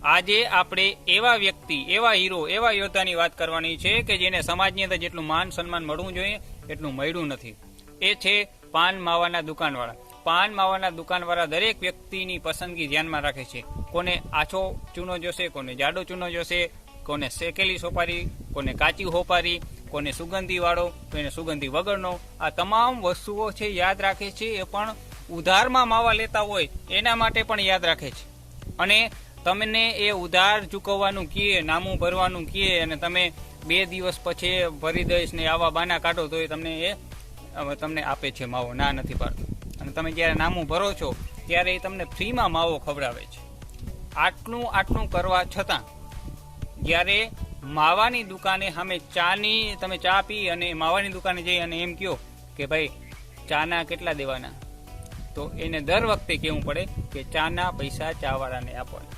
આજે આપણે એવા વ્યક્તિ, એવા હીરો, એવા યોદ્ધાની વાત કરવાની છે કે જેને સમાજની અંદર જેટલું માન સન્માન મળવું જોઈએ એટલું મળ્યું નથી. એ છે પાન માવાના દુકાનવાળા. પાન માવાના દુકાનવાળા દરેક વ્યક્તિની પસંદગી ધ્યાનમાં રાખે છે. કોને આછો ચૂનો જોશે, કોને જાડો ચૂનો જોશે, કોને શેકેલી સોપારી, કોને કાચી હોપારી, કોને સુગંધી વાળો, કોને સુગંધી વગરનો. આ તમામ વસ્તુઓ છે યાદ રાખે છે. એ પણ ઉધારમાં માવા લેતા હોય એના માટે પણ યાદ રાખે છે. અને તમને એ ઉધાર ચૂકવવાનું કહે, નામું ભરવાનું કહે અને તમે 2 દિવસ પછી ભરી દઈશ ને આવા બાના કાઢો તો એ તમને આપે છે માવો, ના નથી પાડતો. અને તમે જ્યારે નામું ભરો છો ત્યારે એ તમને ફ્રીમાં માવો ખવડાવે છે. આટલું કરવા છતાં જ્યારે માવાની દુકાને સામે તમે ચા પી અને માવાની દુકાને જઈ અને એમ કહો કે ભાઈ ચાના કેટલા દેવાના, તો એને દર વખતે કહેવું પડે કે ચાના પૈસા ચાવાળાને આપવાના.